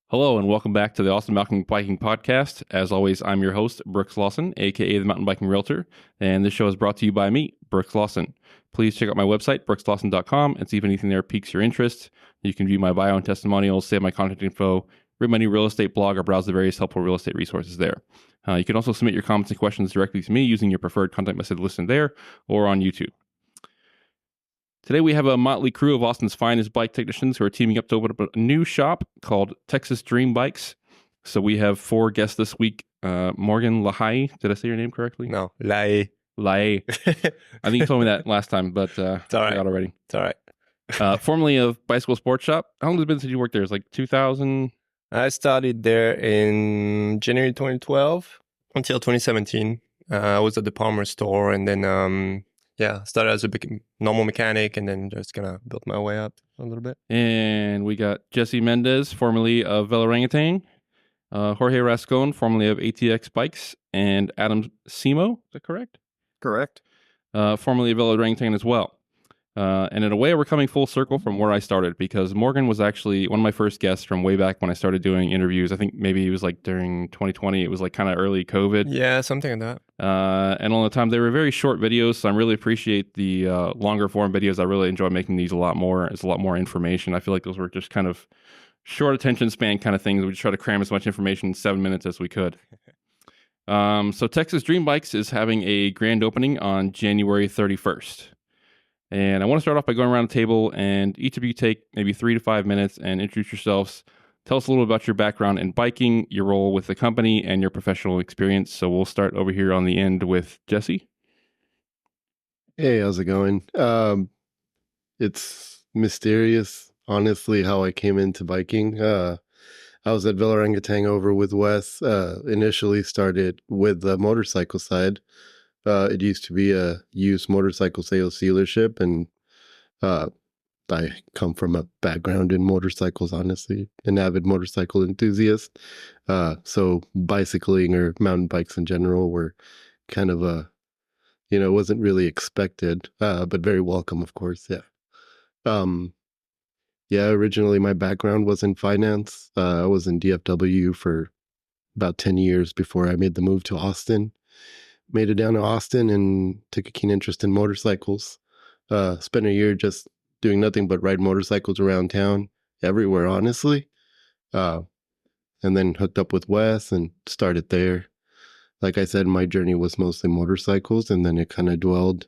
Hello and welcome back to the Austin Mountain Biking Podcast. As always, I'm your host, Brooks Lawson, aka the Mountain Biking Realtor, and this show is brought to you by me, Brooks Lawson. Please check out my website, brookslawson.com, and see if anything there piques your interest. You can view my bio and testimonials, save my contact info, read my new real estate blog, or browse the various helpful real estate resources there. You can also submit your comments and questions directly to me using your preferred contact method listed there or on YouTube. Today we have a motley crew of Austin's finest bike technicians who are teaming up to open up a new shop called Texas Dream Bikes. So we have four guests this week. Morgan Lahaie. Did I say your name correctly? No, Lahaie. Lahaie. I think you told me that last time, but it's all right. I forgot already. It's all right. Formerly of Bicycle Sports Shop. How long has it been since you worked there? It's like 2000? I started there in January 2012 until 2017. I was at the Palmer store and then started as a normal mechanic and then just kind of built my way up a little bit. And we got Jesse Mendez, formerly of Velorangutan, Jorge Rascone, formerly of ATX Bikes, and Adam Simo. Is that correct? Correct. Formerly of Velorangutan as well. And in a way, we're coming full circle from where I started because Morgan was actually one of my first guests from way back when I started doing interviews. I think maybe it was like during 2020. It was like kind of early COVID. Yeah, something like that. And all the time, they were very short videos, so I really appreciate the longer form videos. I really enjoy making these a lot more. It's a lot more information. I feel like those were just kind of short attention span kind of things. We just try to cram as much information in 7 minutes as we could. So Texas Dream Bikes is having a grand opening on January 31st. And I want to start off by going around the table and each of you take maybe 3 to 5 minutes and introduce yourselves. Tell us a little about your background in biking, your role with the company, and your professional experience. So we'll start over here on the end with Jesse. Hey, how's it going? It's mysterious, honestly, how I came into biking. I was at Velorangutan over with Wes. Initially started with the motorcycle side. It used to be a used motorcycle sales dealership, and I come from a background in motorcycles, honestly, an avid motorcycle enthusiast. So bicycling or mountain bikes in general were kind of wasn't really expected, but very welcome, of course. Yeah. Originally my background was in finance. I was in DFW for about 10 years before I made the move to Austin. Made it down to Austin and took a keen interest in motorcycles. Spent a year just doing nothing but ride motorcycles around town, everywhere, honestly. And then hooked up with Wes and started there. Like I said, my journey was mostly motorcycles, and then it kind of dwelled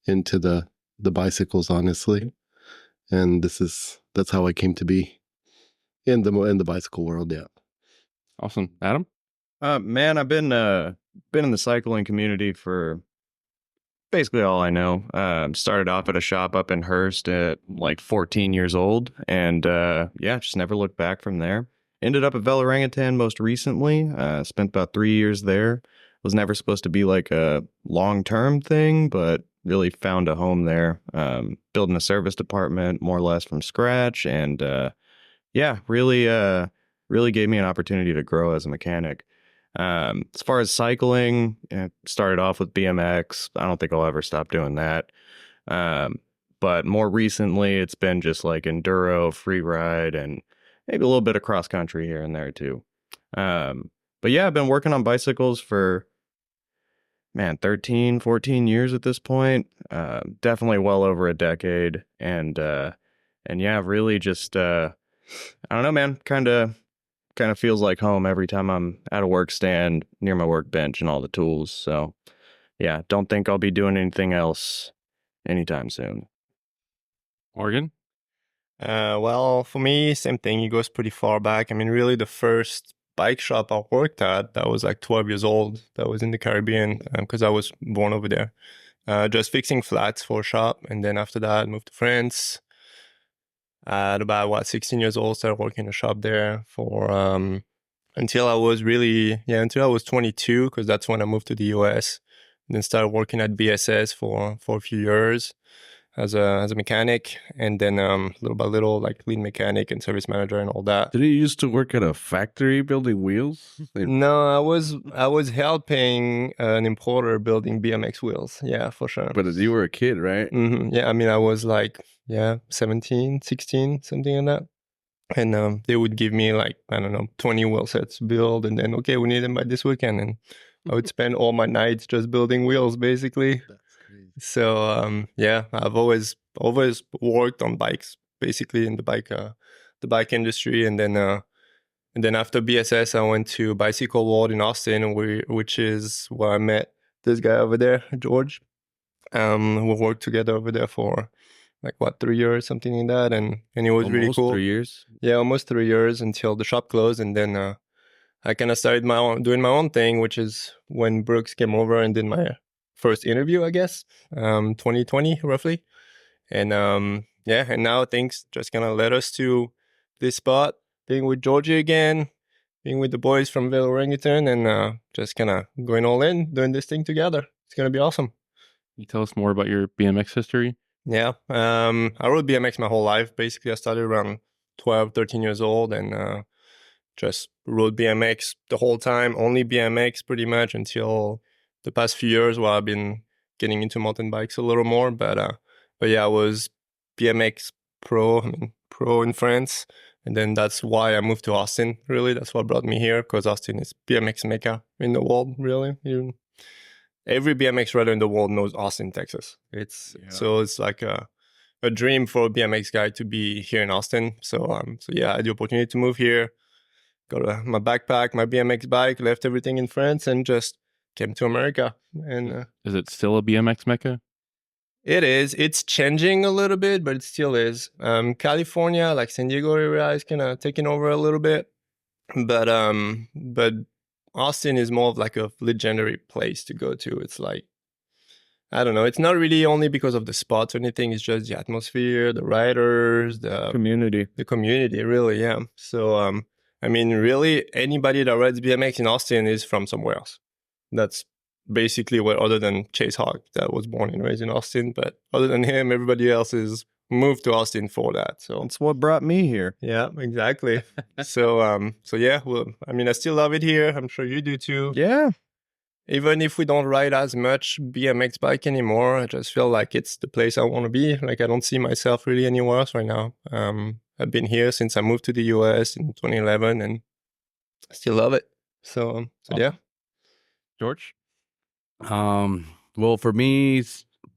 into the bicycles, honestly. And that's how I came to be in the bicycle world. Yeah. Awesome. Adam? Man, I've been in the cycling community for basically all I know. Started off at a shop up in Hearst at like 14 years old, and just never looked back from there. Ended up at Velorangutan most recently. Spent about 3 years there. Was never supposed to be like a long-term thing, but really found a home there. Building a service department more or less from scratch, and really gave me an opportunity to grow as a mechanic. As far as cycling, started off with BMX. I don't think I'll ever stop doing that. But more recently, it's been just like enduro, free ride, and maybe a little bit of cross country here and there too. But yeah, I've been working on bicycles for 13, 14 years at this point. Definitely well over a decade. And yeah, really just, I don't know, man, kind of feels like home every time I'm at a work stand near my workbench and all the tools. So yeah, don't think I'll be doing anything else anytime soon. Morgan? Well, for me, same thing. It goes pretty far back. I mean, really the first bike shop I worked at, that was like 12 years old. That was in the Caribbean because I was born over there. Just fixing flats for a shop. And then after that, moved to France. At about 16 years old, started working in a shop there for until I was 22, because that's when I moved to the US. And then started working at BSS for a few years as a mechanic, and then little by little, like lead mechanic and service manager and all that. Did you used to work at a factory building wheels? No, I was helping an importer building BMX wheels. Yeah, for sure. But you were a kid, right? Mm-hmm. Yeah, I mean, I was like 17, 16, something like that. And they would give me like, I don't know, 20 wheel sets to build. And then, okay, we need them by this weekend. And I would spend all my nights just building wheels, basically. That's crazy. So yeah, I've always worked on bikes, basically in the bike industry. And then after BSS, I went to Bicycle World in Austin, which is where I met this guy over there, George. We worked together over there for like 3 years, something like that, and it was really Almost cool. 3 years. Yeah, almost 3 years until the shop closed, and then I kind of started doing my own thing, which is when Brooks came over and did my first interview, I guess, 2020 roughly, and yeah, and now things just kind of led us to this spot, being with Georgie again, being with the boys from Velo Orangutan, and just kind of going all in, doing this thing together. It's gonna be awesome. Can you tell us more about your BMX history? Yeah, I rode BMX my whole life. Basically, I started around 12, 13 years old and just rode BMX the whole time, only BMX pretty much until the past few years where I've been getting into mountain bikes a little more. But yeah, I was BMX pro in France. And then that's why I moved to Austin, really. That's what brought me here, because Austin is BMX mecca in the world, really. Every BMX rider in the world knows Austin, Texas. So it's like a dream for a BMX guy to be here in Austin. So yeah, I had the opportunity to move here, got my backpack, my BMX bike, left everything in France, and just came to America. And Is it still a BMX mecca? it is. It's changing a little bit, but it still is. California, like San Diego area, is kind of taking over a little bit, but Austin is more of like a legendary place to go to. It's like, I don't know. It's not really only because of the spots or anything. It's just the atmosphere, the riders, the community, really. Yeah. So, I mean, really, anybody that rides BMX in Austin is from somewhere else. That's basically what, other than Chase Hawk, that was born and raised in Austin. But other than him, everybody else is moved to Austin for that. So That's what brought me here. yeah, exactly. So yeah, well, I mean, I still love it here. I'm sure you do too. Yeah. Even if we don't ride as much BMX bike anymore, I just feel like it's the place I want to be. Like, I don't see myself really anywhere else right now. I've been here since I moved to the US in 2011, and I still love it. So yeah. George? Well, for me,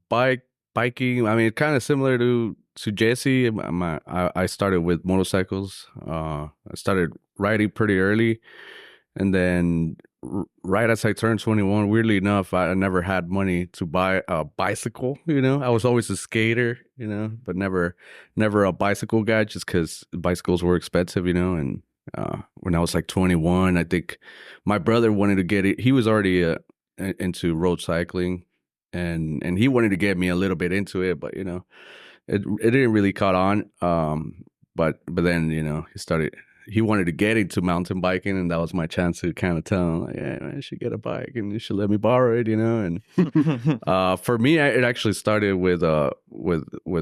biking. I mean, kind of similar to Jesse. I started with motorcycles. I started riding pretty early, and then right as I turned 21, weirdly enough, I never had money to buy a bicycle. I was always a skater. But never a bicycle guy, just because bicycles were expensive. And when I was like 21, I think my brother wanted to get it. He was already into road cycling. And he wanted to get me a little bit into it, but it didn't really caught on. But then he wanted to get into mountain biking, and that was my chance to kind of tell him, like, yeah, man, you should get a bike and you should let me borrow it, And for me, it actually started with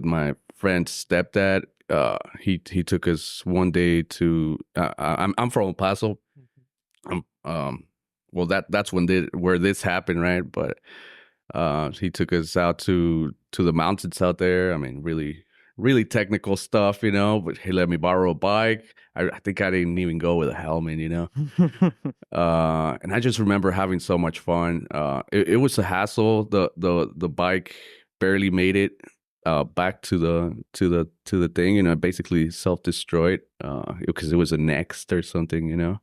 my friend's stepdad. He took us one day to I'm from El Paso. Well, that's where this happened, right? But he took us out to the mountains out there. I mean, really, really technical stuff, but he let me borrow a bike. I think I didn't even go with a helmet, and I just remember having so much fun. It was a hassle. The bike barely made it back to the thing, basically self-destroyed because it was a Next or something,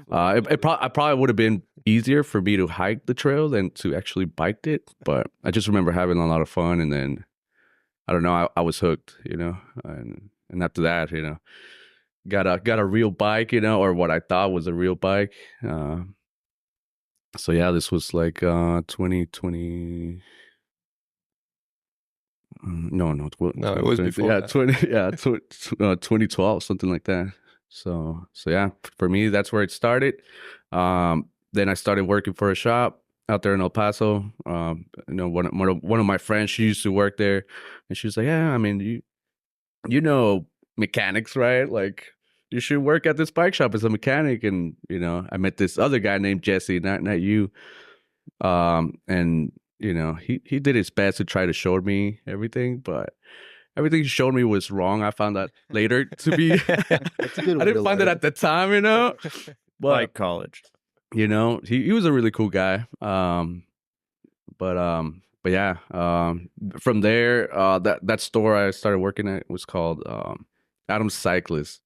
I probably would have been easier for me to hike the trail than to actually bike it, but I just remember having a lot of fun, and then I don't know, I was hooked, and after that, got a real bike, or what I thought was a real bike. So yeah, this was like 2020. No, it was before. Yeah, that. 2012, something like that. So yeah, for me, that's where it started. Then I started working for a shop out there in El Paso. One of my friends, she used to work there, and she was like, "Yeah, I mean, you know mechanics, right? Like, you should work at this bike shop as a mechanic." And I met this other guy named Jesse, not you. And he did his best to try to show me everything, but everything he showed me was wrong. I found that later to be. That's a good I way didn't to find it learn. at the time, you know. But Like college. you know, he was a really cool guy. But yeah, from there, that store I started working at was called Adam Cyclist.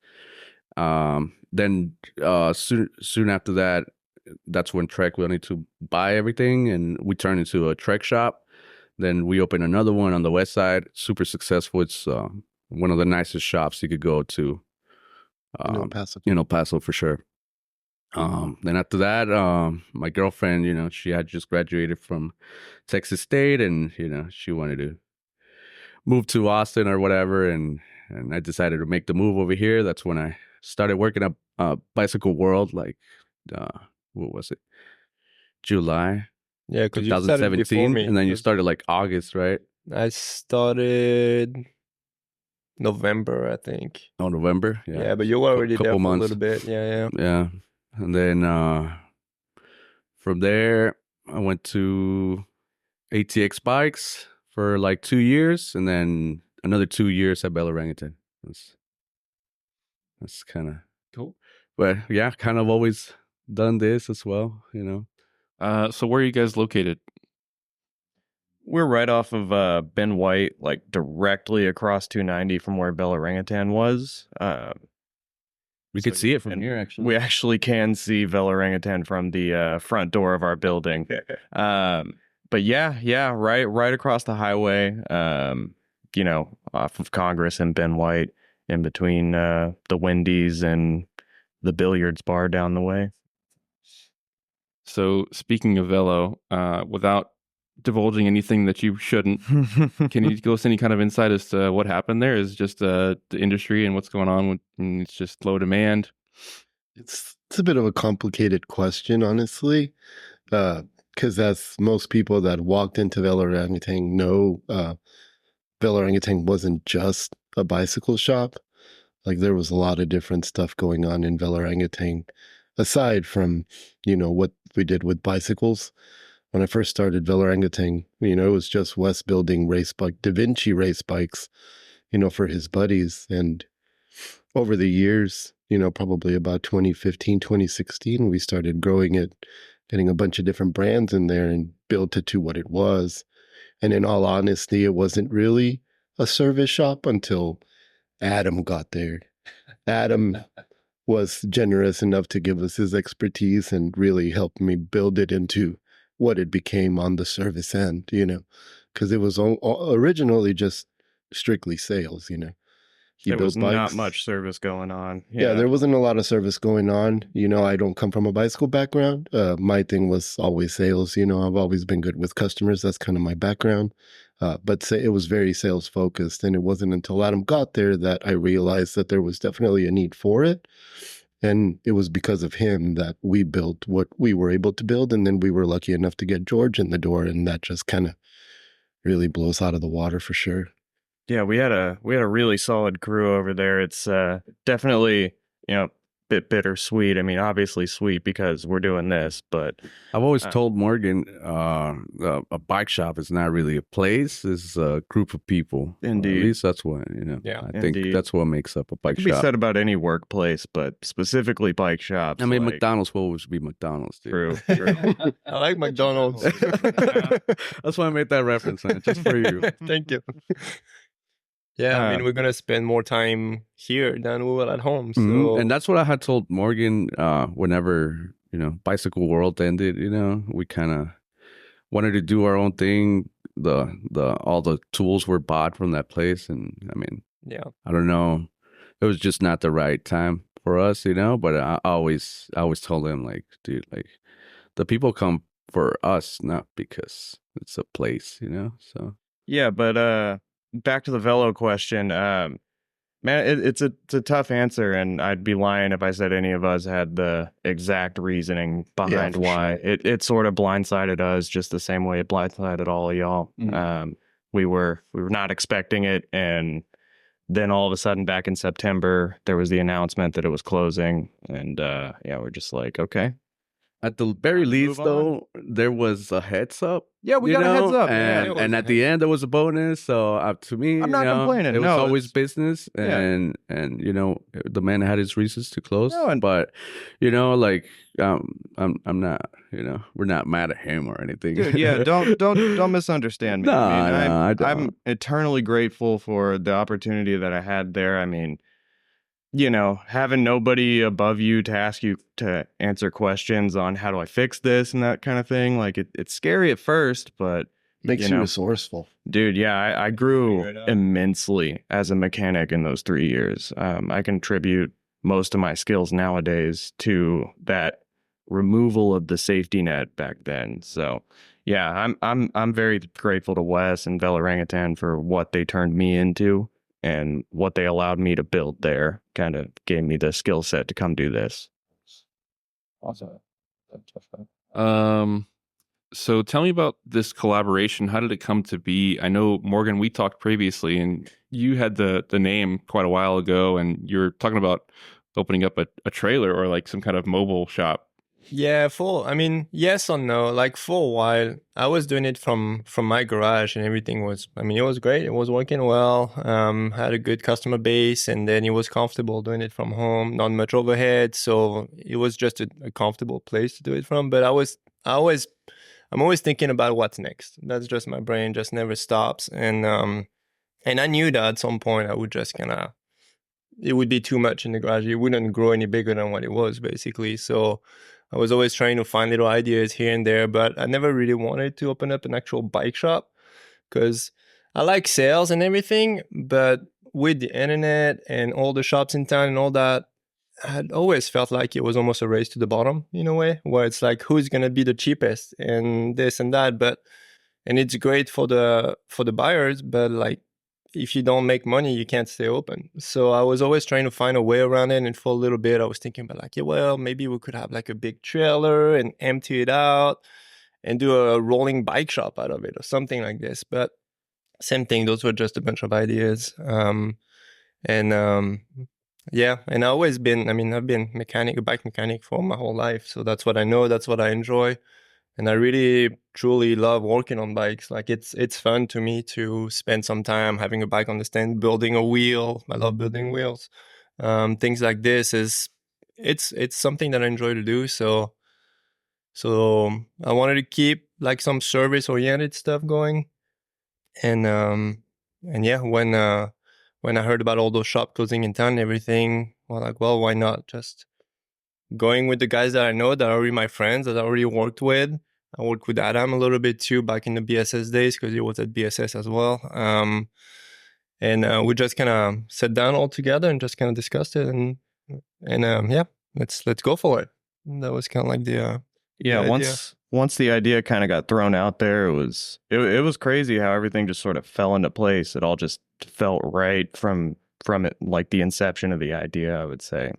Then soon after that, that's when Trek wanted to buy everything, and we turned into a Trek shop. Then we opened another one on the west side, super successful. It's one of the nicest shops you could go to. Paso. You know, Paso for sure. Then after that, my girlfriend, you know, she had just graduated from Texas State, and you know, she wanted to move to Austin or whatever, and I decided to make the move over here. That's when I started working at Bicycle World, like what was it? July Yeah, because you started before 2017, me. and then you started like August, right? I started November, I think. Oh, November. Yeah, but you were already there Couple for months. a little bit. Yeah. Yeah, and then from there I went to ATX Bikes for like 2 years, and then another 2 years at Bell Orangutan. That's kind of Cool. But yeah, kind of always done this as well, you know. So where are you guys located? We're right off of Ben White, like directly across 290 from where Bell Orangutan was. We So could see it from and here, actually. We actually can see Bell Orangutan from the front door of our building. But yeah, right across the highway. You know, off of Congress and Ben White, in between the Wendy's and the billiards bar down the way. So speaking of Velo, without divulging anything that you shouldn't, can you give us any kind of insight as to what happened there? Is just the industry and what's going on when it's just low demand? It's a bit of a complicated question, honestly, because as most people that walked into Bell Orangutan know, Bell Orangutan wasn't just a bicycle shop. Like there was a lot of different stuff going on in Bell Orangutan, aside from, you know, what we did with bicycles. When I first started Bell Orangutan, you know, it was just Wes building Da Vinci race bikes, you know, for his buddies. And over the years, you know, probably about 2015, 2016, we started growing it, getting a bunch of different brands in there and built it to what it was. And in all honesty, it wasn't really a service shop until Adam got there. Adam was generous enough to give us his expertise and really helped me build it into what it became on the service end, you know, because it was originally just strictly sales, you know. There was not much service going on. Yeah, there wasn't a lot of service going on. You know, I don't come from a bicycle background. My thing was always sales. You know, I've always been good with customers. That's kind of my background. But it was very sales focused. And it wasn't until Adam got there that I realized that there was definitely a need for it. And it was because of him that we built what we were able to build. And then we were lucky enough to get George in the door. And that just kind of really blows out of the water for sure. Yeah, we had a really solid crew over there. It's definitely, you know, a bit bittersweet. I mean, obviously sweet because we're doing this, but I've always told Morgan a bike shop is not really a place; it's a group of people. Indeed. At least that's what, you know. Yeah, I think indeed. that's what makes up a bike it can be shop. said about any workplace, but specifically bike shops. I mean, like, McDonald's will always be McDonald's, dude. True. I like McDonald's. That's why I made that reference, man, just for you. Thank you. Yeah, I mean, we're going to spend more time here than we will at home. So, Mhm. And that's what I had told Morgan whenever, you know, Bicycle World ended, you know, we kind of wanted to do our own thing. All the tools were bought from that place. And I mean, yeah. I don't know. It was just not the right time for us, you know, but I always told him, like, dude, like, the people come for us, not because it's a place, you know, so. Yeah, but back to the Velo question, man, it's a tough answer, and I'd be lying if I said any of us had the exact reasoning behind why. Sure. It sort of blindsided us just the same way it blindsided all of y'all. Mm-hmm. We were not expecting it, and then all of a sudden back in September there was the announcement that it was closing, and yeah, we're just like, okay, At the very least, move on. though, there was a heads up. Yeah, we got a heads up. Yeah, and, and at the end there was a bonus. So to me, I'm not complaining. it was No, always it's- business, and the man had his reasons to close. No, and- but like I'm not, we're not mad at him or anything. Dude, yeah, don't misunderstand me. No, I I don't. I'm eternally grateful for the opportunity that I had there. I mean, having nobody above you to ask you to answer questions on how do I fix this and that kind of thing. Like it's scary at first, but Makes you resourceful. dude, yeah, I grew Figure it out. immensely as a mechanic in those 3 years. I contribute most of my skills nowadays to that removal of the safety net back then. So yeah, I'm very grateful to Wes and Velarangitan for what they turned me into and what they allowed me to build there. Kind of gave me the skill set to come do this. Awesome. So tell me about this collaboration. How did it come to be? I know, Morgan, we talked previously, and you had the name quite a while ago, and you're talking about opening up a trailer or like some kind of mobile shop. Yeah, yes or no. Like for a while, I was doing it from my garage, and everything was. It was great. It was working well. Had a good customer base, and then it was comfortable doing it from home. Not much overhead, so it was just a comfortable place to do it from. But I'm always thinking about what's next. That's just my brain just never stops, and I knew that at some point I would just it would be too much in the garage. It wouldn't grow any bigger than what it was, basically. So I was always trying to find little ideas here and there, but I never really wanted to open up an actual bike shop because I like sales and everything, but with the internet and all the shops in town and all that, I had always felt like it was almost a race to the bottom in a way, where it's like, who's going to be the cheapest and this and that. And it's great for the buyers, but like, if you don't make money, you can't stay open. So I was always trying to find a way around it. And for a little bit, I was thinking about like, yeah, well, maybe we could have like a big trailer and empty it out and do a rolling bike shop out of it or something like this. But same thing, those were just a bunch of ideas. Yeah, and I've always been, I've been a bike mechanic for my whole life. So that's what I know, that's what I enjoy. And I really, truly love working on bikes. Like it's fun to me to spend some time having a bike on the stand, building a wheel. I love building wheels. Things like this it's something that I enjoy to do. So I wanted to keep like some service oriented stuff going. And yeah, when I heard about all those shops closing in town and everything, well, why not just going with the guys that I know, that are already my friends, that I already worked with. I worked with Adam a little bit too back in the BSS days because he was at BSS as well. And we just kind of sat down all together and just kind of discussed it. And yeah, let's go for it. And that was kind of like the once the idea kind of got thrown out there, it was crazy how everything just sort of fell into place. It all just felt right from it, like the inception of the idea, I would say.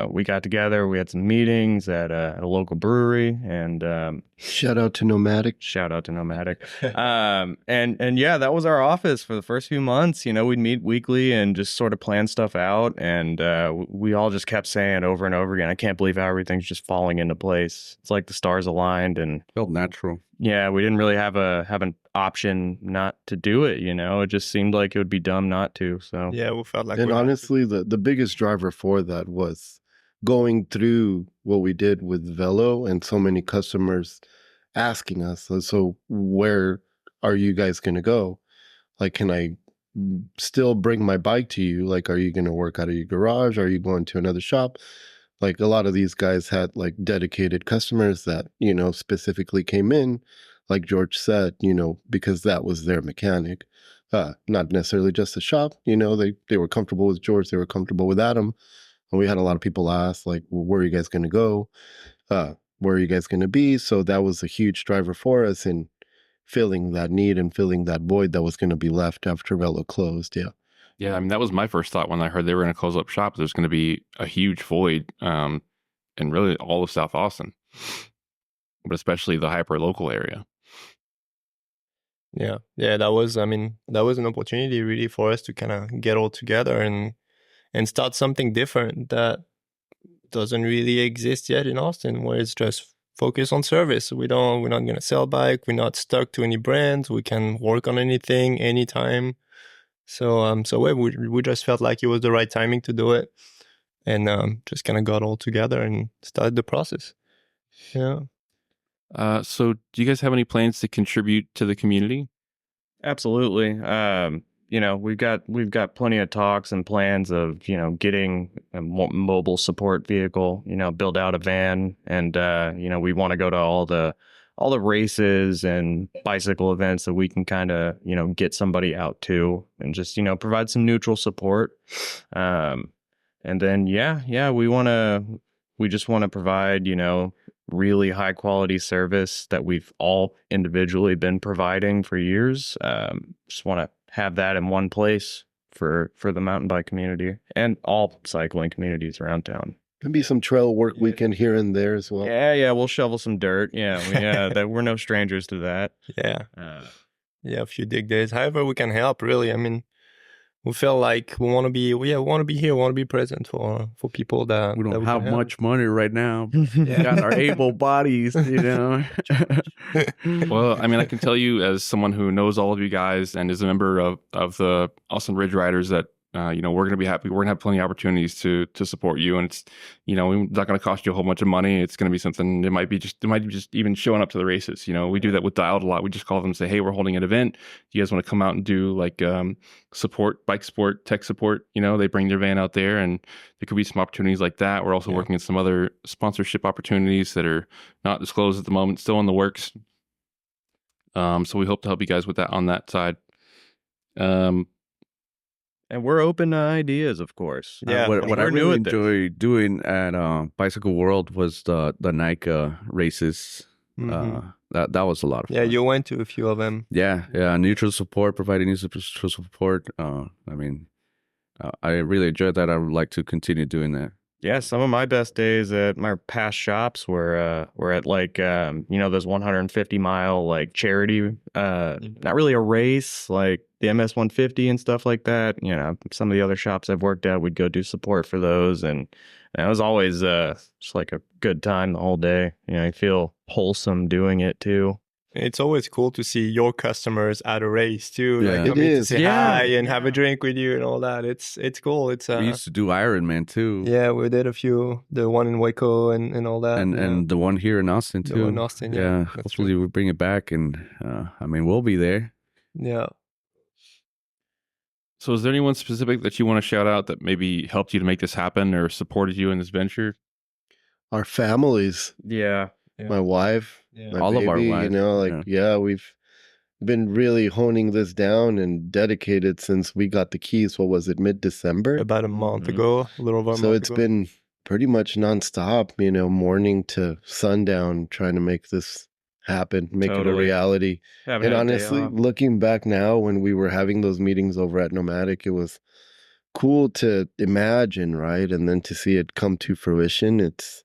We got together, we had some meetings at a local brewery, and Shout out to Nomadic. And yeah, that was our office for the first few months. We'd meet weekly and just sort of plan stuff out, and we all just kept saying over and over again, I can't believe how everything's just falling into place. It's like the stars aligned, and Felt natural. yeah, we didn't really have an option not to do it. It just seemed like it would be dumb not to. So yeah, we felt like And honestly, the biggest driver for that was going through what we did with Velo and so many customers asking us, so where are you guys going to go? Like, can I still bring my bike to you? Like, are you going to work out of your garage? Are you going to another shop? Like, a lot of these guys had like dedicated customers that, specifically came in, like George said, because that was their mechanic. Not necessarily just the shop, they were comfortable with George, they were comfortable with Adam. And we had a lot of people ask, like, well, where are you guys going to go? Where are you guys going to be? So that was a huge driver for us in filling that need and filling that void that was going to be left after Velo closed. Yeah. Yeah, that was my first thought when I heard they were going to close up shop. There's going to be a huge void in really all of South Austin, but especially the hyper local area. Yeah, that was an opportunity really for us to kind of get all together and start something different that doesn't really exist yet in Austin, where it's just focus on service. We're not gonna sell bike. We're not stuck to any brands. We can work on anything, anytime. So we just felt like it was the right timing to do it, and just kind of got all together and started the process. Yeah. So do you guys have any plans to contribute to the community? Absolutely. You know, we've got plenty of talks and plans of, you know, getting a mobile support vehicle, you know, build out a van, and you know, we want to go to all the races and bicycle events that we can kind of, you know, get somebody out to, and just, you know, provide some neutral support. And then we just want to provide, you know, really high quality service that we've all individually been providing for years. Just want to have that in one place for the mountain bike community and all cycling communities around town. Could be some trail work weekend here and there as well. Yeah, we'll shovel some dirt. Yeah, we're no strangers to that. Yeah. A few dig days. However we can help, really. I mean, we feel like we want to be here, we want to be present for people that We don't that have can much money right now. We got our able bodies, you know. Well, I mean, I can tell you as someone who knows all of you guys and is a member of the Austin Ridge Riders that you know, we're going to be happy. We're going to have plenty of opportunities to support you, and it's, you know, it's not going to cost you a whole bunch of money. It's going to be something. It might be just even showing up to the races. You know, we do that with Dialed a lot. We just call them and say, hey, we're holding an event. Do you guys want to come out and do like support, bike support, tech support? You know, they bring their van out there, and there could be some opportunities like that. We're also working on some other sponsorship opportunities that are not disclosed at the moment, still in the works. So we hope to help you guys with that on that side. And we're open to ideas, of course. Yeah. What I really enjoy doing at Bicycle World was the Nike races. That was a lot of fun. Yeah, you went to a few of them. Yeah, neutral support, providing neutral support. I mean, I really enjoyed that. I would like to continue doing that. Yeah, some of my best days at my past shops were at like you know, those 150-mile like charity, not really a race, like the MS 150 and stuff like that. You know, some of the other shops I've worked at, we'd go do support for those, and it was always just like a good time the whole day. You know, you feel wholesome doing it too. It's always cool to see your customers at a race too. Yeah. Like It coming to is. say hi and have a drink with you and all that. It's cool. It's We used to do Ironman too. yeah, we did a few, the one in Waco and all that. And the one here in Austin too. The one in Austin, yeah. That's Hopefully we bring it back, and I mean, we'll be there. Yeah. So is there anyone specific that you want to shout out that maybe helped you to make this happen or supported you in this venture? Our families, Yeah. my wife, my All baby, of our you wives, know, like, we've been really honing this down and dedicated since we got the keys. What was it, mid-December? About a month ago, a little over a month So it's ago. been pretty much nonstop, you know, morning to sundown, trying to make this happen, make it a Totally. reality. Haven't And had a day honestly, off. looking back now, when we were having those meetings over at Nomadic, it was cool to imagine, right? And then to see it come to fruition, it's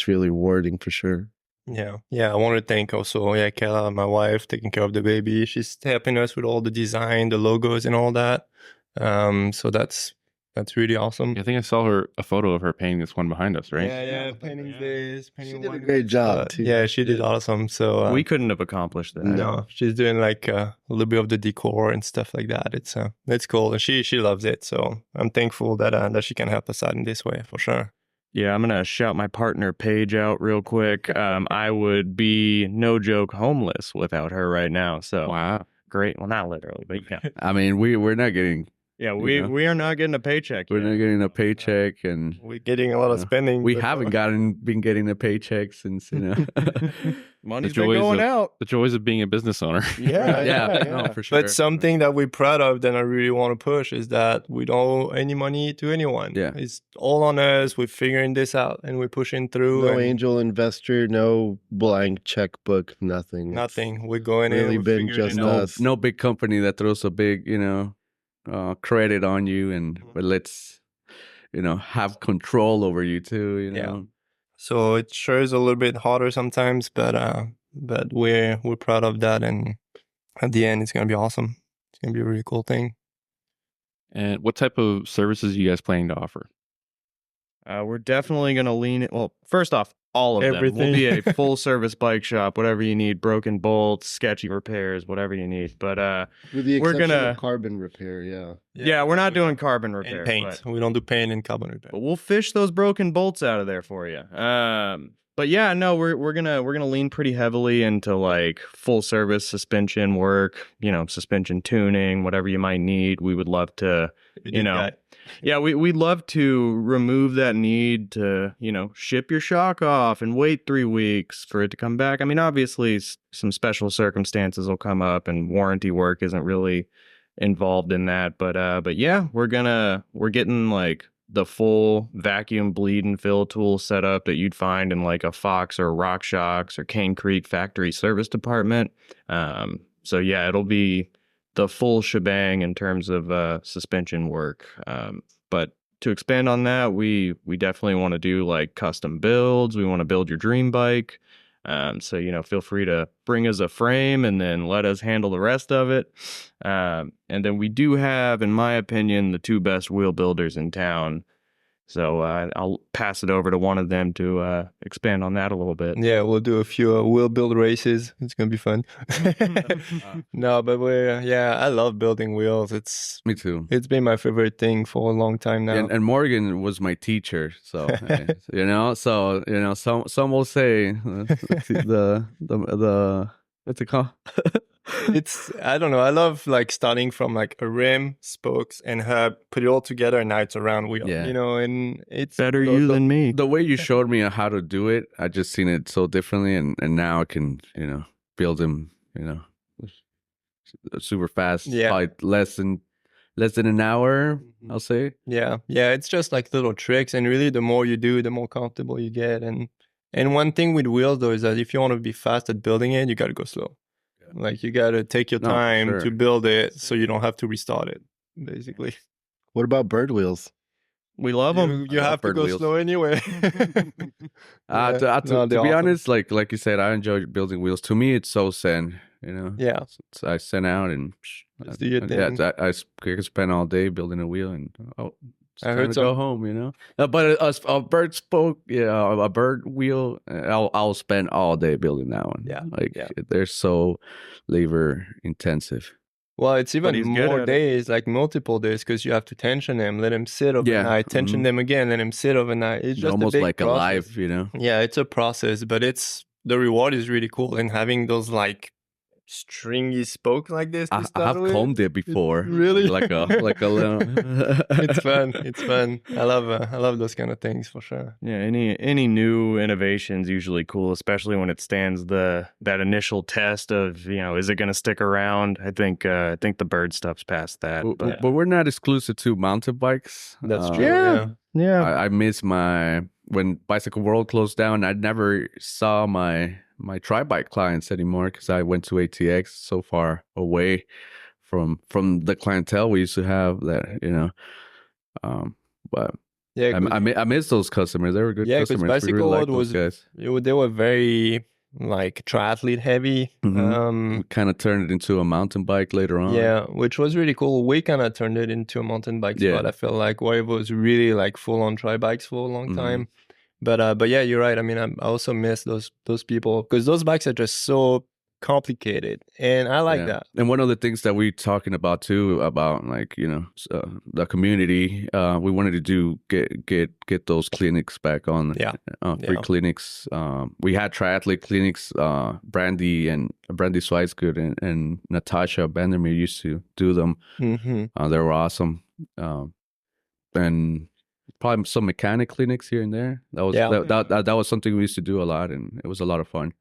really rewarding for sure. Yeah. I want to thank also, Kayla, my wife, taking care of the baby. She's helping us with all the design, the logos and all that. So that's really awesome. I think I saw a photo of her painting this one behind us, right? Yeah, painting days. She did a great job, too. Yeah, she did awesome. So We couldn't have accomplished that. no, she's doing like a little bit of the decor and stuff like that. It's cool, and she loves it. So I'm thankful that she can help us out in this way for sure. Yeah, I'm gonna shout my partner Paige out real quick. I would be, no joke, homeless without her right now. So Wow. great. Well, not literally, but yeah. I mean, we're not getting Yeah, You know? we are not getting a paycheck we're yet. not getting a paycheck, and We're getting a lot of spending. we but- haven't been getting a paycheck since, you know. Money's The been joys going of- out. The joys of being a business owner. Yeah, no, for sure. But something that we're proud of that I really want to push is that we don't owe any money to anyone. Yeah. It's all on us. We're figuring this out and we're pushing through. No and angel investor, no blank checkbook, nothing. It's nothing. We're going really in. We're been figuring just it out. us. No big company that throws a big, credit on you, but let's, have control over you too, Yeah. So it sure is a little bit harder sometimes, but we're proud of that, and at the end, it's gonna be awesome. It's gonna be a really cool thing. And what type of services are you guys planning to offer? We're definitely going to lean it. Well, first off, all of them. Everything. We'll be a full service bike shop, whatever you need, broken bolts, sketchy repairs, whatever you need. But With the we're exception gonna- of carbon repair, yeah. yeah, we're not doing carbon And repair. paint. We don't do paint and carbon repair. But we'll fish those broken bolts out of there for you. But yeah, no, we're gonna lean pretty heavily into like full service suspension work, suspension tuning, whatever you might need. We would love to, yeah, we'd love to remove that need to, ship your shock off and wait 3 weeks for it to come back. I mean, obviously some special circumstances will come up and warranty work isn't really involved in that. But yeah, we're getting like the full vacuum bleed and fill tool set up that you'd find in like a Fox or Rock Shocks or Cane Creek factory service department. So yeah, it'll be the full shebang in terms of suspension work. But to expand on that, we definitely want to do like custom builds. We want to build your dream bike. So, feel free to bring us a frame and then let us handle the rest of it. And then we do have, in my opinion, the 2 best wheel builders in town. So I'll pass it over to one of them to expand on that a little bit. Yeah, we'll do a few wheel build races. It's gonna be fun. No, but I love building wheels. Me too. It's been my favorite thing for a long time now. And Morgan was my teacher, so some will say the what's it called? I don't know. I love like starting from like a rim, spokes, and hub, put it all together, and now it's a round wheel. Yeah. And it's Better you than me. The way you showed me how to do it, I just seen it so differently, and now I can build them super fast. Yeah. Probably less than an hour, I'll say. Yeah. It's just like little tricks, and really, the more you do, the more comfortable you get. And one thing with wheels though is that if you want to be fast at building it, you got to go slow. Like you got to take your time sure. to build it, so you don't have to restart it. Basically, What about bird wheels? We love them. you have to bird go wheels. slow anyway. To be honest, like you said, I enjoy building wheels. To me, it's so zen. Yeah. I send out and Just do your thing. I can spend all day building a wheel and it's I time heard to go home. But a bird spoke, a bird wheel, I'll spend all day building that one. Yeah, they're so labor intensive. Well, it's even he's good more at it. days, like multiple days, because you have to tension them, let them sit overnight, tension them again, let them sit overnight. It's just almost a big like process. alive, Yeah, it's a process, but the reward is really cool. And having those like stringy spokes like this to I start have with, combed it before. really? like a little. It's fun. It's fun. I love those kind of things for sure. Yeah, any new innovation's usually cool, especially when it stands that initial test of, is it going to stick around? I think the bird stuff's past that. But we're not exclusive to mountain bikes. That's true. Yeah. I miss when Bicycle World closed down. I never saw my tri-bike clients anymore because I went to ATX, so far away from the clientele we used to have. That but Yeah, I miss those customers. They were good Yeah, 'cause customers. Bicycle we really World liked those guys. they were very like triathlete heavy. We kind of turned it into a mountain bike later on. Yeah, which was really cool. We kind of turned it into a mountain bike spot. I feel like where it was really like full on tri bikes for a long time. But yeah, you're right. I mean, I also miss those people because those bikes are just so complicated, and I like that. And one of the things that we're talking about too, about like the community, we wanted to get those clinics back on. Free clinics. We had triathlete clinics. Brandy Sweisgood and Natasha Vandermeer used to do them. They were awesome. And probably some mechanic clinics here and there. That was something we used to do a lot, and it was a lot of fun.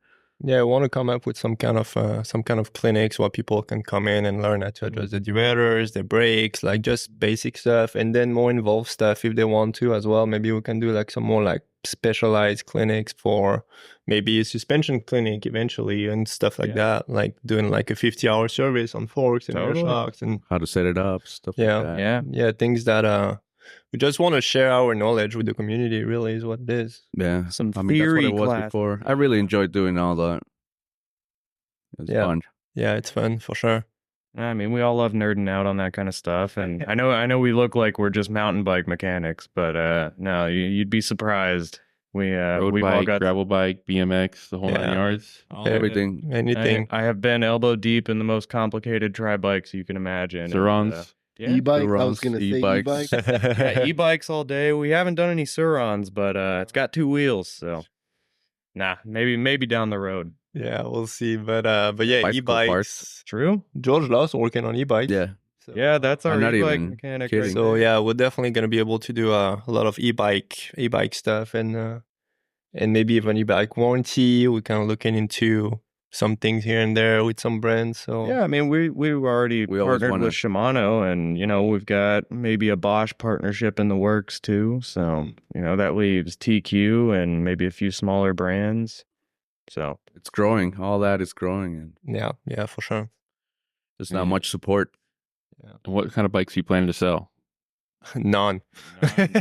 Yeah, I want to come up with some kind of clinics where people can come in and learn how to adjust the derailleurs, the brakes, like just basic stuff, and then more involved stuff if they want to as well. Maybe we can do like some more like specialized clinics for maybe a suspension clinic eventually and stuff like that, like doing like a 50-hour service on forks and air shocks and how to set it up, stuff like that. Yeah, things that we just want to share our knowledge with the community, really, is what it is. Yeah. Theory that's what it was class. before. I really enjoyed doing all that. It was fun. Yeah, it's fun for sure. I mean, we all love nerding out on that kind of stuff, and I know we look like we're just mountain bike mechanics, but no, you'd be surprised. Road we've all bike, got gravel bike, BMX, the whole nine Yeah. yards. all Everything. Anything. I have been elbow deep in the most complicated tri bikes you can imagine. and, Surons. yeah. E-bike. I Surons, was gonna say e-bikes. e-bike. Yeah, e-bikes all day. We haven't done any Surons, but it's got 2 wheels, so nah, maybe down the road. Yeah, we'll see. But yeah, Bicycle e-bikes. parts. True. George loves working on e-bikes. Yeah. So, Yeah, that's our I'm not e-bike even mechanic. kidding. Right So there. yeah, we're definitely gonna be able to do a lot of e-bike stuff and maybe even e-bike warranty. We're kind of looking into some things here and there with some brands. So Yeah, I mean, we already We always partnered wanna- with Shimano, and we've got maybe a Bosch partnership in the works too. So that leaves TQ and maybe a few smaller brands. So It's growing. All that is growing, and yeah, for sure. there's not Yeah. much support. And what kind of bikes are you planning to sell? None.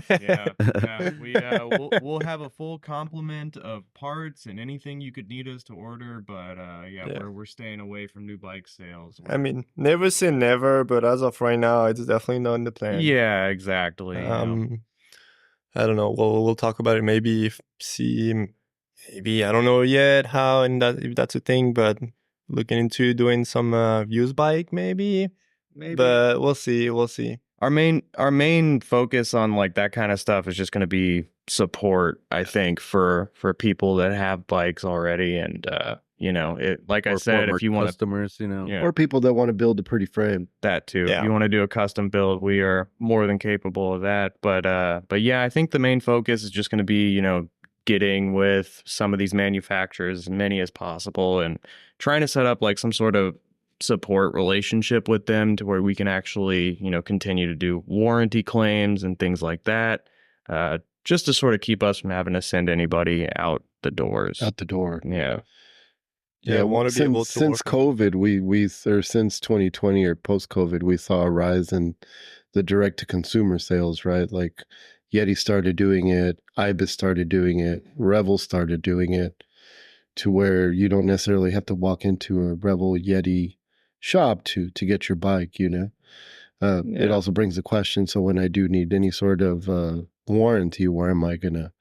yeah, we'll have a full complement of parts and anything you could need us to order. But Yeah. we're staying away from new bike sales. I mean, never say never, but as of right now, it's definitely not in the plan. Yeah, exactly. I don't know. We'll talk about it. Maybe maybe I don't know yet how and that if that's a thing, but looking into doing some used bike maybe. But we'll see. We'll see. Our main focus on like that kind of stuff is just going to be support, I think, for people that have bikes already, and like I Or said, former if you want to, customers, yeah, Or people that want to build a pretty frame. that too. Yeah. If you want to do a custom build, we are more than capable of that. But yeah, I think the main focus is just going to be getting with some of these manufacturers, as many as possible, and trying to set up like some sort of support relationship with them to where we can actually continue to do warranty claims and things like that, just to sort of keep us from having to send anybody out the doors. Out the door. Yeah. Yeah, I want to be able to since work on- COVID, or since 2020 or post COVID, we saw a rise in the direct to consumer sales, right? Like Yeti started doing it, Ibis started doing it, Revel started doing it, to where you don't necessarily have to walk into a Revel Yeti shop to get your bike, It Yeah. also brings the question, so when I do need any sort of warranty, where am I going to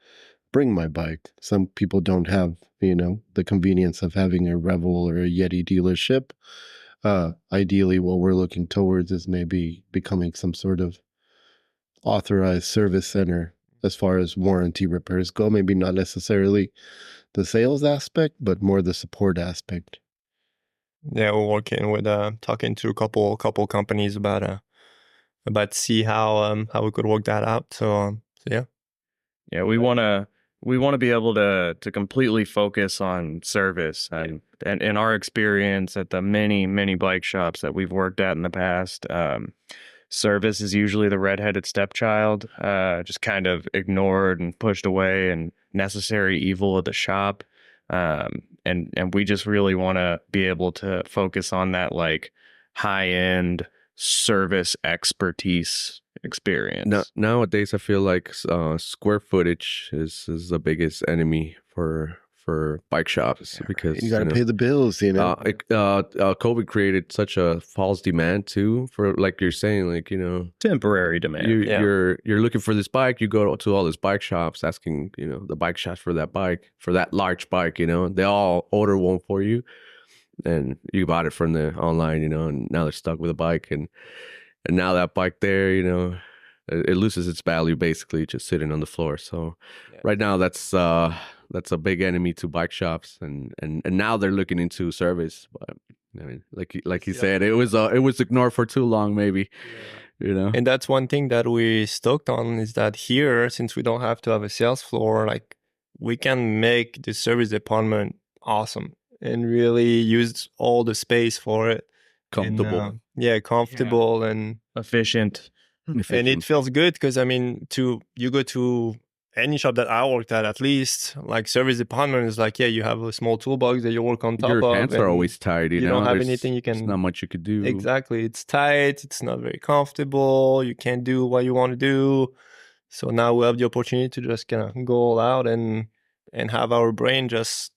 bring my bike? Some people don't have, the convenience of having a Revel or a Yeti dealership. Ideally, what we're looking towards is maybe becoming some sort of authorized service center as far as warranty repairs go. Maybe not necessarily the sales aspect, but more the support aspect. Yeah, we're working with talking to a couple companies about see how we could work that out. So yeah. Yeah, we want to be able to completely focus on service, and in our experience at the many bike shops that we've worked at in the past, service is usually the redheaded stepchild, just kind of ignored and pushed away and necessary evil of the shop. And we just really want to be able to focus on that like high end service expertise experience. Nowadays, I feel like square footage is the biggest enemy for bike shops, because You got to pay the bills, COVID created such a false demand too, for like you're saying, like Temporary demand. you're looking for this bike, you go to all these bike shops asking the bike shops for that bike, for that large bike, they all order one for you, and you bought it from the online, and now they're stuck with a bike, and now that bike there, it loses its value, basically just sitting on the floor. So right now that's a big enemy to bike shops, and now they're looking into service. But I mean, like you said, it was ignored for too long, maybe. And that's one thing that we stoked on, is that here, since we don't have to have a sales floor, like we can make the service department awesome and really use all the space for it. Comfortable. And, comfortable and Efficient. and it feels good, because I mean, you go to any shop that I worked at least, like service department is like, you have a small toolbox that you work on top of. Your hands are and always tied. you don't have There's- anything you There's can. not much you could do. Exactly, it's tight. It's not very comfortable. You can't do what you want to do. So now we have the opportunity to just kind of go all out and have our brain just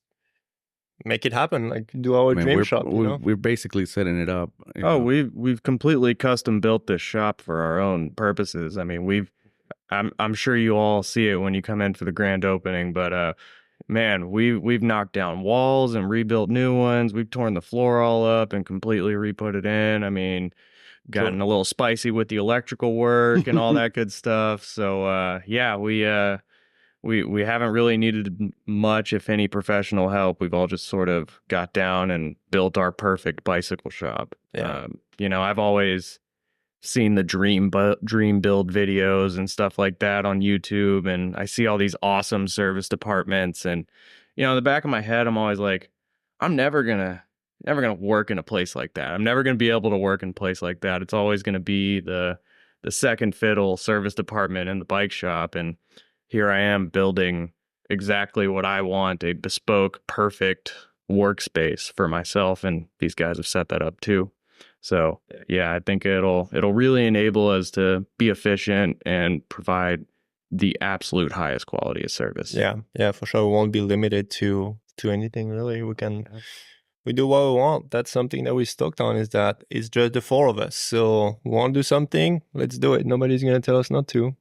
make it happen, like do our dream shop. We're basically setting it up. We've completely custom built this shop for our own purposes. I mean, I'm sure you all see it when you come in for the grand opening, but man, we've knocked down walls and rebuilt new ones. We've torn the floor all up and completely re-put it in. I mean, gotten a little spicy with the electrical work and all that good stuff. So yeah, we haven't really needed much, if any, professional help. We've all just sort of got down and built our perfect bicycle shop. Yeah. You know, I've always seen the dream build videos and stuff like that on YouTube, and I see all these awesome service departments, and you know, in the back of my head, I'm always like, I'm never gonna work in a place like that. I'm never gonna be able to work in a place like that. It's always gonna be the second fiddle service department in the bike shop, and here I am building exactly what I want, a bespoke, perfect workspace for myself, and these guys have set that up too. So yeah, I think it'll really enable us to be efficient and provide the absolute highest quality of service. Yeah, for sure. We won't be limited to anything really. We do what we want. That's something that we're stoked on, is that it's just the four of us. So we want to do something, let's do it. Nobody's gonna tell us not to.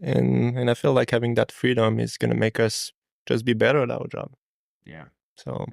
And I feel like having that freedom is gonna make us just be better at our job. Yeah. So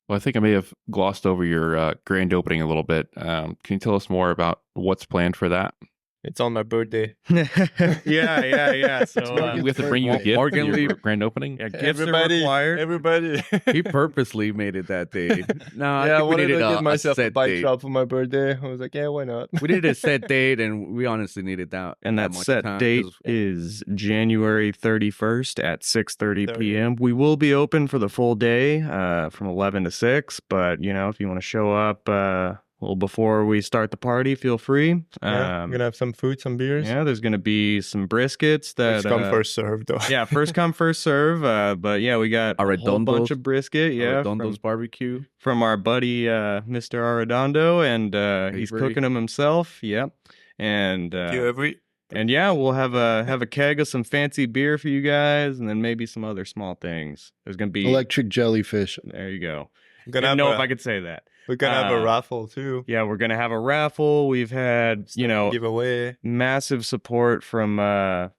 Well, I think I may have glossed over your grand opening a little bit. Can you tell us more about what's planned for that? it's on my birthday. yeah. So we have to bring you a gift for your grand opening? yeah, gifts are required. Everybody. He purposely made it that day. No, I Yeah, I think we wanted to needed get myself a set bike date. shop for my birthday. I was like, yeah, why not? We needed a set date, and we honestly needed that. And that much set time, date 'cause is January 31st at 6:30 30. p.m. We will be open for the full day, from 11 to 6. But you know, if you want to show up a little before we start the party, feel free. Yeah, I'm gonna have some food, some beers. Yeah, there's gonna be some briskets that First come, first serve, though. yeah, first come, first serve. But yeah, we got a whole bunch Arredondos. of brisket. Yeah, Redondo's barbecue. from our buddy Mr. Arredondo, and he's Avery. cooking them himself. Yep. And You every and yeah, we'll have a keg of some fancy beer for you guys, and then maybe some other small things. There's gonna be Electric jellyfish. there you go. gonna Didn't have know a, if I could say that. we're gonna have a uh, raffle too. Yeah, we're gonna have a raffle. We've had Giveaway. massive support from a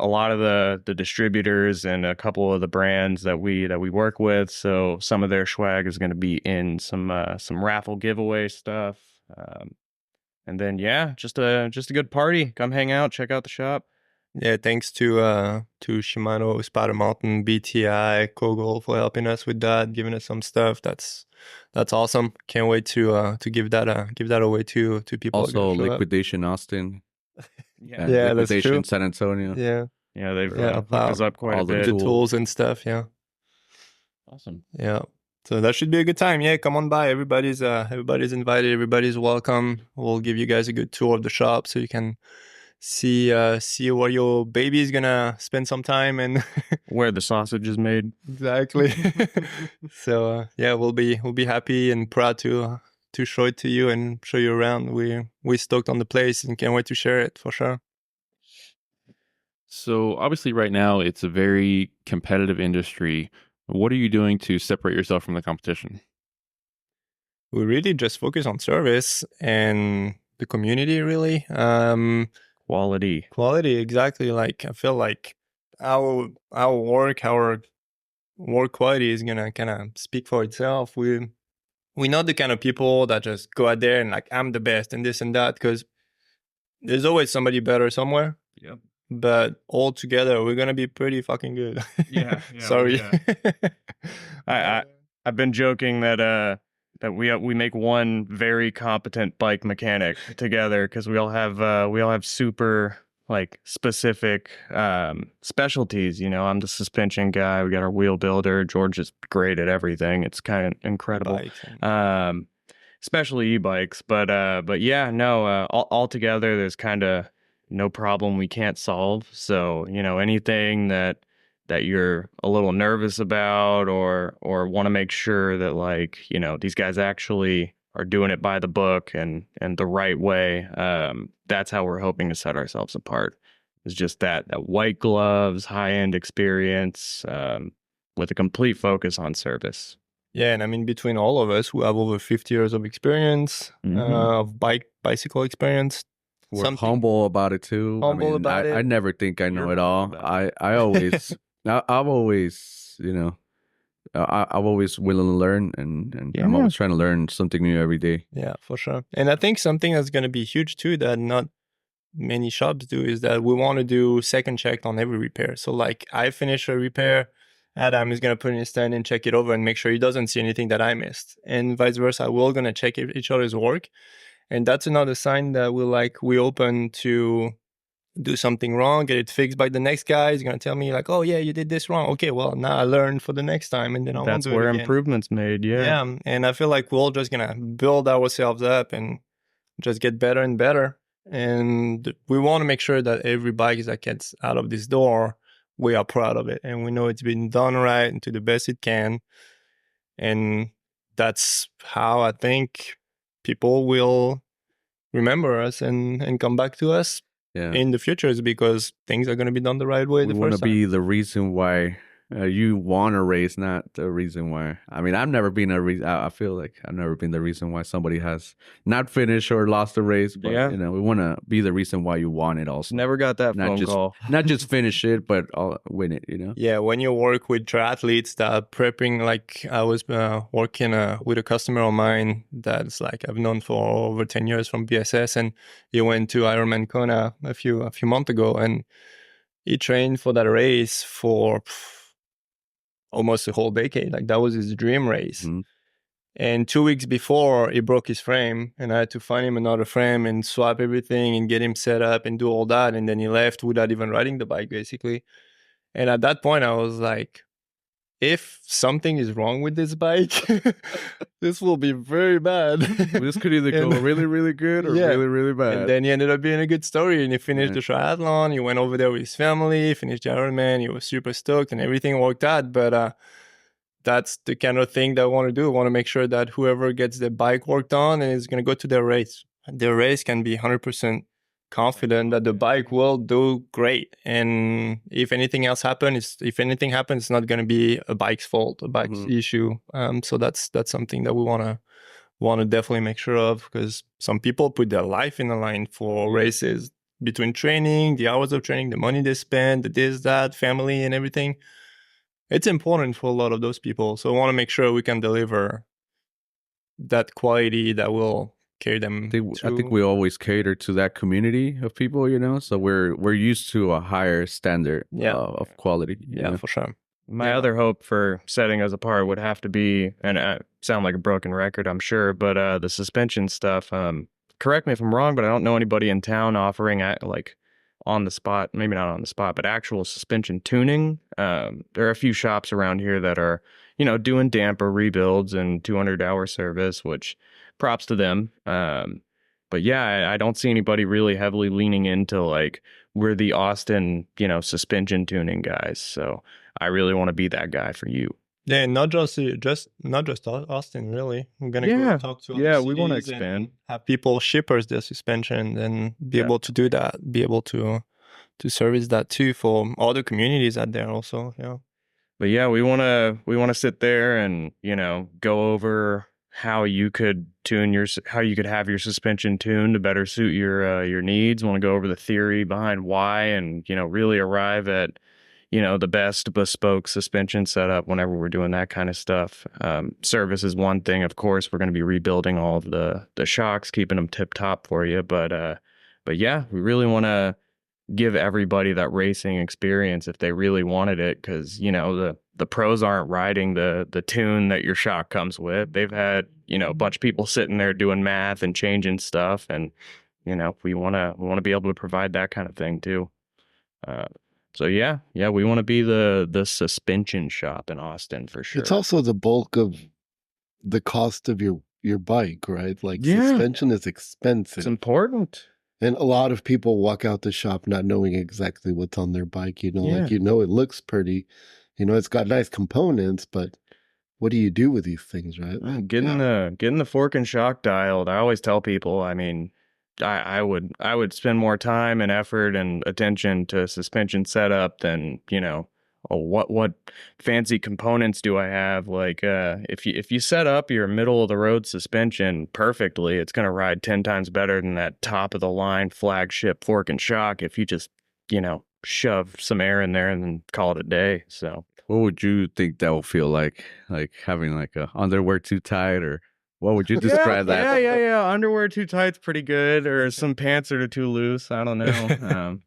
lot of the distributors and a couple of the brands that we work with. So some of their swag is going to be in some raffle giveaway stuff. And then yeah, just a good party. Come hang out, check out the shop. Yeah, thanks to Shimano, Spider Mountain, BTI, Kogel for helping us with that, giving us some stuff. That's awesome. Can't wait to give that away to people. Also, who are gonna show up. Liquidation Austin. Yeah, and Yeah, that's Liquidation true. San Antonio. Yeah, they've Yeah, hooked us up quite a all the bit. the Tools. tools and stuff. Yeah, Awesome. yeah. So that should be a good time. Yeah, come on by. Everybody's invited. Everybody's welcome. We'll give you guys a good tour of the shop so you can see where your baby is gonna spend some time and Where the sausage is made. exactly. So yeah, we'll be happy and proud to show it to you and show you around. We're stoked on the place and can't wait to share it for sure. So obviously right now it's a very competitive industry. What are you doing to separate yourself from the competition? We really just focus on service and the community, really. Quality. Quality, exactly. Like I feel like our work quality is gonna kind of speak for itself. We're not the kind of people that just go out there and like, I'm the best and this and that, because there's always somebody better somewhere. Yep. But all together, we're gonna be pretty fucking good. Yeah, Sorry. I've been joking that we make one very competent bike mechanic together, because we all have super like specific specialties. You know, I'm the suspension guy. We got our wheel builder. George is great at everything. It's kind of incredible. Bikes and- Especially e-bikes. But yeah, no. All together, there's kind of no problem we can't solve. So you know, anything that you're a little nervous about or want to make sure that, like, you know, these guys actually are doing it by the book and the right way. That's how we're hoping to set ourselves apart. It's just that white gloves, high-end experience, with a complete focus on service. Yeah, and I mean, between all of us who have over 50 years of experience, Mhm. of bicycle experience, we're something humble about it too. humble about I it. never think I know You're it all. humble about I always, I've always, I'm always willing to learn, and I'm Yeah. always trying to learn something new every day. Yeah, for sure. And I think something that's going to be huge too that not many shops do is that we want to do second check on every repair. So like I finish a repair, Adam is going to put in his stand and check it over and make sure he doesn't see anything that I missed. And vice versa, we're all going to check each other's work. And that's another sign that we open to do something wrong, get it fixed by the next guy. He's going to tell me like, oh yeah, you did this wrong. Okay, well now I learned for the next time and then I won't That's do it where again. improvements made. Yeah. Yeah. And I feel like we're all just going to build ourselves up and just get better and better. And we want to make sure that every bike that gets out of this door, we are proud of it. And we know it's been done right and to the best it can. And that's how I think people will remember us and come back to us in the future, is because things are going to be done the right way We the want to first time. be the reason why you want to race, not the reason why. I mean, I've never been a reason. I feel like I've never been the reason why somebody has not finished or lost a race. But Yeah. we want to be the reason why you want it. Also, Never got that Not phone just- call. not just finish it, but win it. Yeah, when you work with triathletes that are prepping, like I was working with a customer of mine that's like I've known for over 10 years from BSS, and he went to Ironman Kona a few months ago, and he trained for that race for almost a whole decade. Like that was his dream race. Mhm. And 2 weeks before, he broke his frame, and I had to find him another frame and swap everything and get him set up and do all that. And then he left without even riding the bike, basically. And at that point, I was like, if something is wrong with this bike, this will be very bad. This could either go And- really, really good or Yeah. really, really bad. And then he ended up being a good story, and he finished Yeah. the triathlon. He went over there with his family, finished the Ironman. He was super stoked, and everything worked out. But that's the kind of thing that I want to do. I want to make sure that whoever gets their bike worked on and is going to go to their race can be 100% confident that the bike will do great. And if anything happens, it's not going to be a bike's fault, a bike's Mhm. issue. So that's something that we want to definitely make sure of, because some people put their life in the line for races, between training, the hours of training, the money they spend, the this, that, family and everything. It's important for a lot of those people. So I want to make sure we can deliver that quality that will carry them. I think we always cater to that community of people, so we're used to a higher standard of quality. you know? for sure. My Yeah. other hope for setting us apart would have to be, and I sound like a broken record, I'm sure, but the suspension stuff. Correct me if I'm wrong, but I don't know anybody in town offering like on the spot, maybe not on the spot, but actual suspension tuning. There are a few shops around here that are, doing damper rebuilds and 200-hour service, which props to them. But yeah, I don't see anybody really heavily leaning into like, we're the Austin, suspension tuning guys. So I really want to be that guy for you. Yeah, not just Austin, really. I'm gonna Yeah. go talk to other Yeah, we wanna cities and expand. have people shippers their suspension and be Yeah. able to do that, be able to service that too for other communities out there also. Yeah. But yeah, we want to sit there and, go over how you could have your suspension tuned to better suit your needs. Want to go over the theory behind why, and, really arrive at, the best bespoke suspension setup whenever we're doing that kind of stuff. Service is one thing, of course. We're going to be rebuilding all of the shocks, keeping them tip top for you. But yeah, we really want to give everybody that racing experience if they really wanted it, because the pros aren't riding the tune that your shock comes with. They've had a bunch of people sitting there doing math and changing stuff, and we want to be able to provide that kind of thing too. So yeah, we want to be the suspension shop in Austin for sure. It's also the bulk of the cost of your bike, right? Like Yeah. suspension is expensive. It's important. And a lot of people walk out the shop not knowing exactly what's on their bike. Yeah. Like, it looks pretty, it's got nice components, but what do you do with these things, right? Getting the fork and shock dialed. I always tell people, I mean, I would spend more time and effort and attention to suspension setup than, oh, what fancy components do I have? Like, if you set up your middle of the road suspension perfectly, it's gonna ride 10 times better than that top of the line flagship fork and shock. If you just, shove some air in there and then call it a day. So, What would you think that will feel like? Like having like a underwear too tight, or what would you describe that? Yeah. Underwear too tight's pretty good, or some pants that are too loose. I don't know.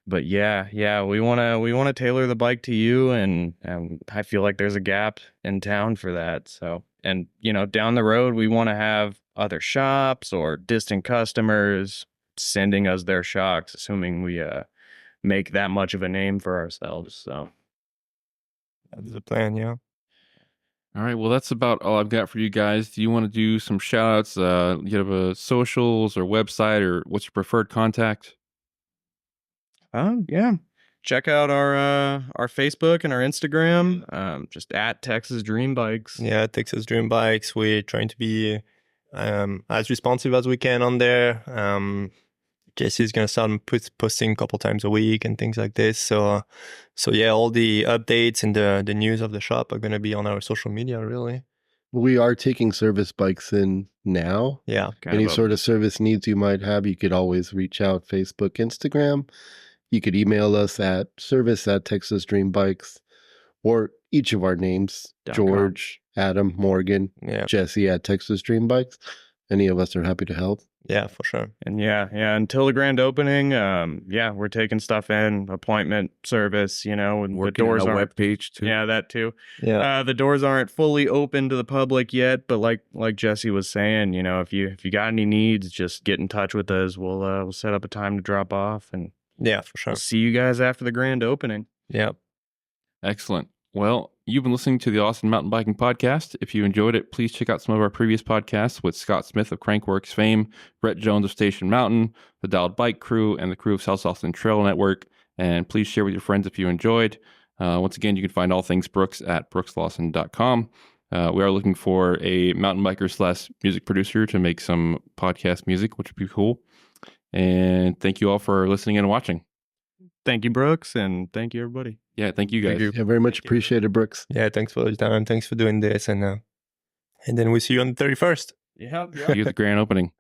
But yeah, we wanna tailor the bike to you, and I feel like there's a gap in town for that. So, and down the road, we want to have other shops or distant customers sending us their shocks, assuming we make that much of a name for ourselves. So That's the plan, yeah. All right. Well, that's about all I've got for you guys. Do you want to do some shout outs? You have a socials or website, or what's your preferred contact? yeah, check out our Facebook and our Instagram. Just at Texas Dream Bikes. Yeah, Texas Dream Bikes. We're trying to be as responsive as we can on there. Jesse's gonna start posting a couple times a week and things like this. So yeah, all the updates and the news of the shop are gonna be on our social media. Really. We are taking service bikes in now. Yeah. Any sort of service needs you might have, you could always reach out Facebook, Instagram. You could email us at service@texasdreambikes, or each of our names, George, Adam, Morgan, Jesse at Texas Dream Bikes. Any of us are happy to help. Yeah, for sure. And yeah, until the grand opening, we're taking stuff in, appointment service, and Working the doors on a aren't web page too. Yeah, that too. Yeah. The doors aren't fully open to the public yet, but like Jesse was saying, if you got any needs, just get in touch with us. We'll set up a time to drop off, and yeah, for sure. we'll see you guys after the grand opening. Yeah. Excellent. Well, you've been listening to the Austin Mountain Biking Podcast. If you enjoyed it, please check out some of our previous podcasts with Scott Smith of Crankworks fame, Brett Jones of Station Mountain, the Dialed Bike Crew, and the crew of South Austin Trail Network. And please share with your friends if you enjoyed. Once again, you can find all things Brooks at brookslawson.com. We are looking for a mountain biker / music producer to make some podcast music, which would be cool. And thank you all for listening and watching. Thank you, Brooks, and thank you, everybody. Yeah, thank you guys. Thank you. Yeah, very much appreciated, Brooks. Yeah, thanks for the time. Thanks for doing this. And then we'll see you on the 31st. Yeah. See you at the grand opening.